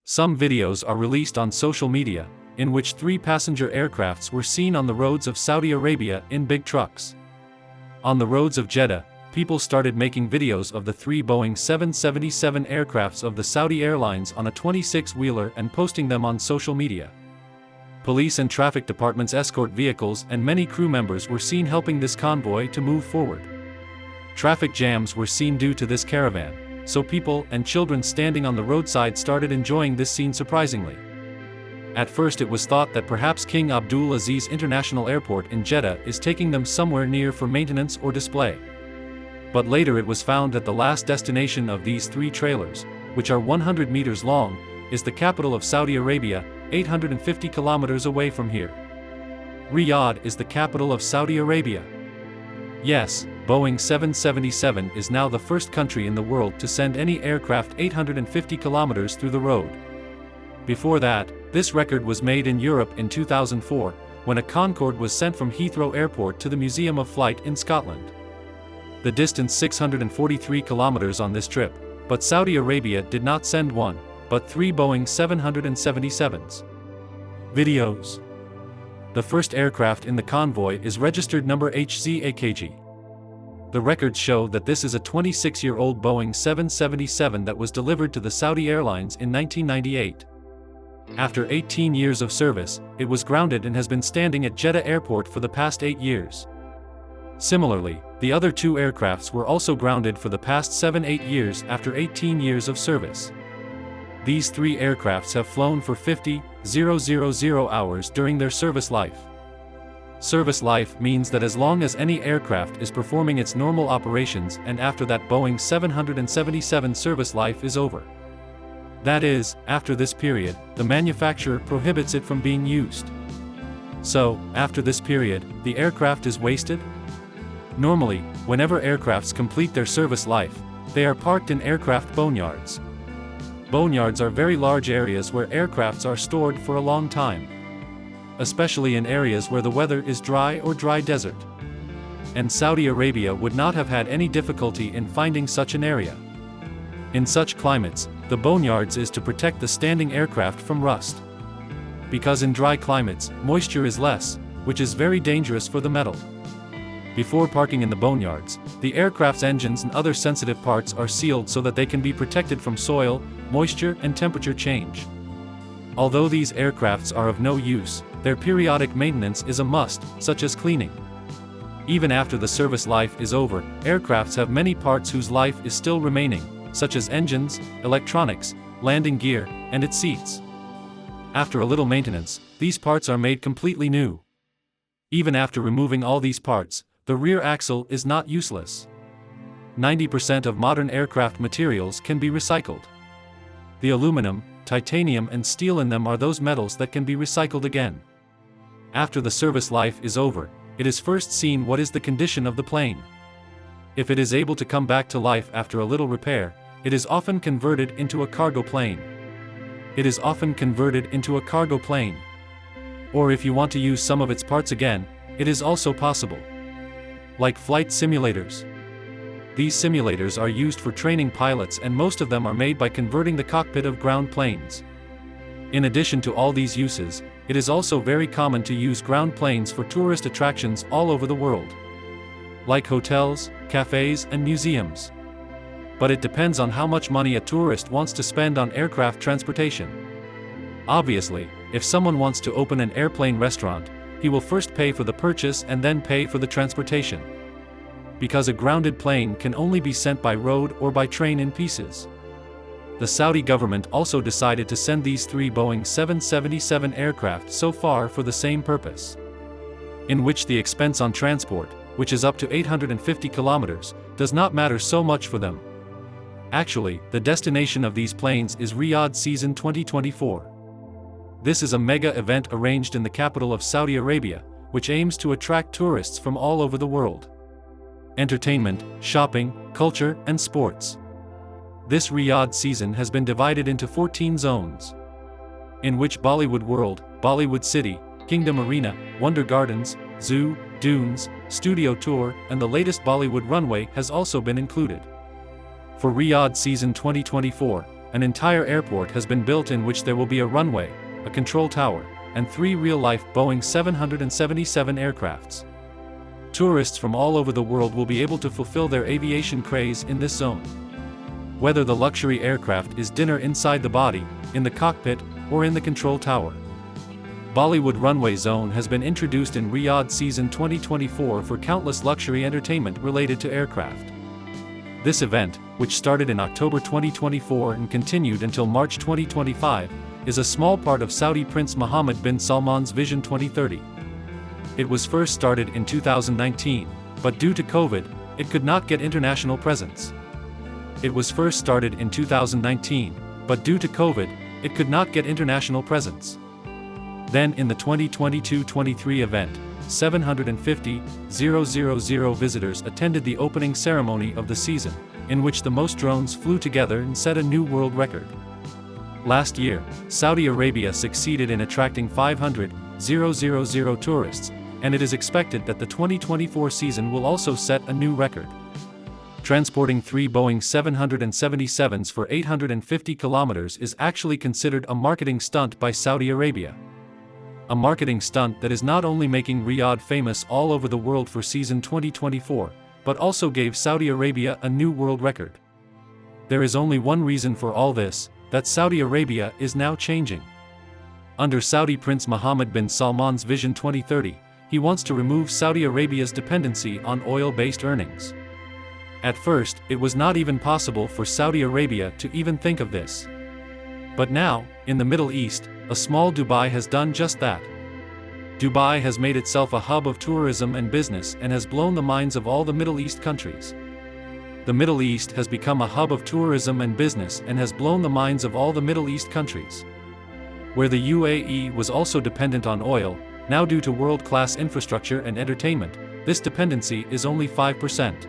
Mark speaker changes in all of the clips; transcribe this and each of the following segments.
Speaker 1: Some videos are released on social media, in which 3 passenger aircrafts were seen on the roads of Saudi Arabia in big trucks. On the roads of Jeddah, people started making videos of the 3 Boeing 777 aircrafts of the Saudi Airlines on a 26-wheeler and posting them on social media. Police and traffic departments escort vehicles and many crew members were seen helping this convoy to move forward. Traffic jams were seen due to this caravan, so people and children standing on the roadside started enjoying this scene surprisingly. At first it was thought that perhaps King Abdul Aziz International Airport in Jeddah is taking them somewhere near for maintenance or display. But later it was found that the last destination of these 3 trailers, which are 100 meters long, is the capital of Saudi Arabia, 850 kilometers away from here. Riyadh is the capital of Saudi Arabia. Yes, Boeing 777 is now the first country in the world to send any aircraft 850 kilometers through the road. Before that, this record was made in Europe in 2004, when a Concorde was sent from Heathrow Airport to the Museum of Flight in Scotland. The distance 643 kilometers on this trip, but Saudi Arabia did not send one, but 3 Boeing 777s. Videos. The first aircraft in the convoy is registered number HZAKG. The records show that this is a 26-year-old Boeing 777 that was delivered to the Saudi Airlines in 1998. After 18 years of service, it was grounded and has been standing at Jeddah Airport for the past 8 years. Similarly, the other 2 aircrafts were also grounded for the past 7-8 years after 18 years of service. These 3 aircrafts have flown for 50,000 hours during their service life. Service life means that as long as any aircraft is performing its normal operations and after that Boeing 777 service life is over. That is, after this period, the manufacturer prohibits it from being used. So, after this period, the aircraft is wasted? Normally, whenever aircrafts complete their service life, they are parked in aircraft boneyards. Boneyards are very large areas where aircrafts are stored for a long time. Especially in areas where the weather is dry or dry desert. And Saudi Arabia would not have had any difficulty in finding such an area. In such climates, the boneyards is to protect the standing aircraft from rust. Because in dry climates, moisture is less, which is very dangerous for the metal. Before parking in the boneyards, the aircraft's engines and other sensitive parts are sealed so that they can be protected from soil, moisture and temperature change. Although these aircrafts are of no use, their periodic maintenance is a must, such as cleaning. Even after the service life is over, aircrafts have many parts whose life is still remaining, such as engines, electronics, landing gear, and its seats. After a little maintenance, these parts are made completely new. Even after removing all these parts, the rear axle is not useless. 90% of modern aircraft materials can be recycled. The aluminum, titanium and steel in them are those metals that can be recycled again. After the service life is over, it is first seen what is the condition of the plane. If it is able to come back to life after a little repair, it is often converted into a cargo plane. Or if you want to use some of its parts again, it is also possible. Like flight simulators. These simulators are used for training pilots and most of them are made by converting the cockpit of ground planes. In addition to all these uses, it is also very common to use ground planes for tourist attractions all over the world. Like hotels, cafes and museums. But it depends on how much money a tourist wants to spend on aircraft transportation. Obviously, if someone wants to open an airplane restaurant, he will first pay for the purchase and then pay for the transportation. Because a grounded plane can only be sent by road or by train in pieces. The Saudi government also decided to send these 3 Boeing 777 aircraft so far for the same purpose. In which the expense on transport, which is up to 850 kilometers, does not matter so much for them. Actually, the destination of these planes is Riyadh season 2024. This is a mega event arranged in the capital of Saudi Arabia, which aims to attract tourists from all over the world. Entertainment, shopping, culture, and sports. This Riyadh season has been divided into 14 zones. In which Bollywood World, Bollywood City, Kingdom Arena, Wonder Gardens, Zoo, Dunes, Studio Tour, and the latest Bollywood runway has also been included. For Riyadh season 2024, an entire airport has been built in which there will be a runway, a control tower, and 3 real-life Boeing 777 aircrafts. Tourists from all over the world will be able to fulfill their aviation craze in this zone. Whether the luxury aircraft is dinner inside the body, in the cockpit, or in the control tower. Bollywood Runway Zone has been introduced in Riyadh season 2024 for countless luxury entertainment related to aircraft. This event, which started in October 2024 and continued until March 2025, is a small part of Saudi Prince Mohammed bin Salman's Vision 2030. It was first started in 2019, but due to COVID, it could not get international presence. It was first started in 2019, but due to COVID, it could not get international presence. Then in the 2022-23 event, 750,000 visitors attended the opening ceremony of the season, in which the most drones flew together and set a new world record. Last year, Saudi Arabia succeeded in attracting 500,000 tourists, and it is expected that the 2024 season will also set a new record. Transporting 3 Boeing 777s for 850 kilometers is actually considered a marketing stunt by Saudi Arabia. A marketing stunt that is not only making Riyadh famous all over the world for season 2024, but also gave Saudi Arabia a new world record. There is only one reason for all this, that Saudi Arabia is now changing. Under Saudi Prince Mohammed bin Salman's Vision 2030, he wants to remove Saudi Arabia's dependency on oil-based earnings. At first, it was not even possible for Saudi Arabia to even think of this. But now, in the Middle East, a small Dubai has done just that. Dubai has made itself a hub of tourism and business and has blown the minds of all the Middle East countries. The Middle East has become a hub of tourism and business and has blown the minds of all the Middle East countries. Where the UAE was also dependent on oil, now due to world-class infrastructure and entertainment, this dependency is only 5%.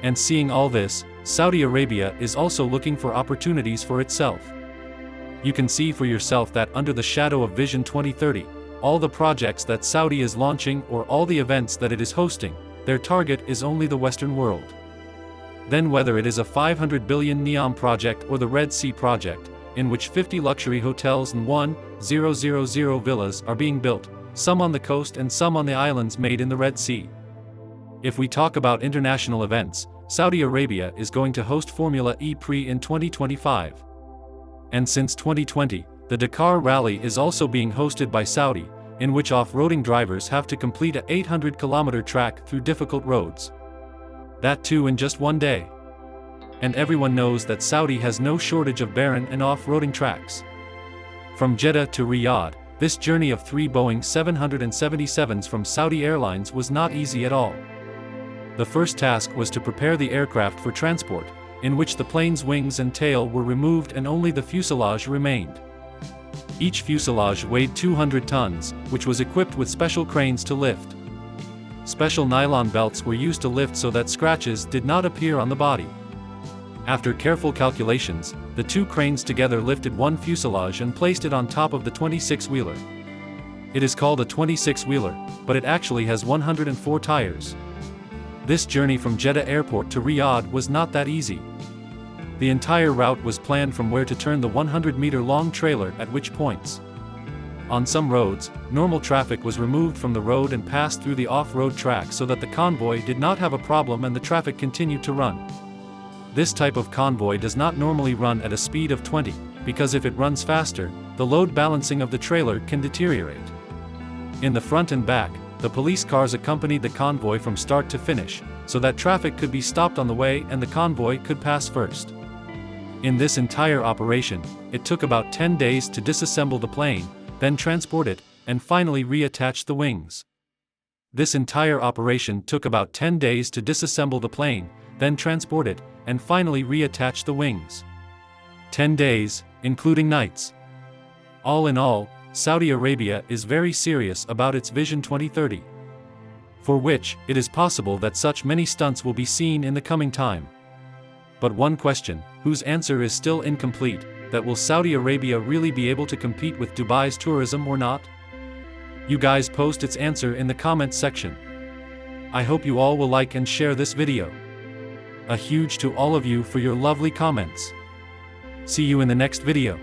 Speaker 1: And seeing all this, Saudi Arabia is also looking for opportunities for itself. You can see for yourself that under the shadow of Vision 2030, all the projects that Saudi is launching or all the events that it is hosting, their target is only the Western world. Then whether it is a 500 billion NEOM project or the Red Sea project, in which 50 luxury hotels and 1,000 villas are being built, some on the coast and some on the islands made in the Red Sea. If we talk about international events, Saudi Arabia is going to host Formula E Prix in 2025. And since 2020, the Dakar Rally is also being hosted by Saudi, in which off-roading drivers have to complete a 800-kilometer track through difficult roads. That too in just one day. And everyone knows that Saudi has no shortage of barren and off-roading tracks. From Jeddah to Riyadh, this journey of 3 Boeing 777s from Saudi Airlines was not easy at all. The first task was to prepare the aircraft for transport, in which the plane's wings and tail were removed and only the fuselage remained. Each fuselage weighed 200 tons, which was equipped with special cranes to lift. Special nylon belts were used to lift so that scratches did not appear on the body. After careful calculations, the 2 cranes together lifted 1 fuselage and placed it on top of the 26-wheeler. It is called a 26-wheeler, but it actually has 104 tires. This journey from Jeddah Airport to Riyadh was not that easy. The entire route was planned from where to turn the 100-meter-long trailer at which points. On some roads, normal traffic was removed from the road and passed through the off-road track so that the convoy did not have a problem and the traffic continued to run. This type of convoy does not normally run at a speed of 20, because if it runs faster, the load balancing of the trailer can deteriorate. In the front and back, the police cars accompanied the convoy from start to finish, so that traffic could be stopped on the way and the convoy could pass first. In this entire operation, it took about 10 days to disassemble the plane, then transport it, and finally reattach the wings. This entire operation took about 10 days to disassemble the plane, then transport it, and finally reattach the wings. 10 days, including nights. All in all, Saudi Arabia is very serious about its Vision 2030. For which, it is possible that such many stunts will be seen in the coming time. But one question, whose answer is still incomplete, that will Saudi Arabia really be able to compete with Dubai's tourism or not? You guys post its answer in the comments section. I hope you all will like and share this video. A huge to all of you for your lovely comments. See you in the next video.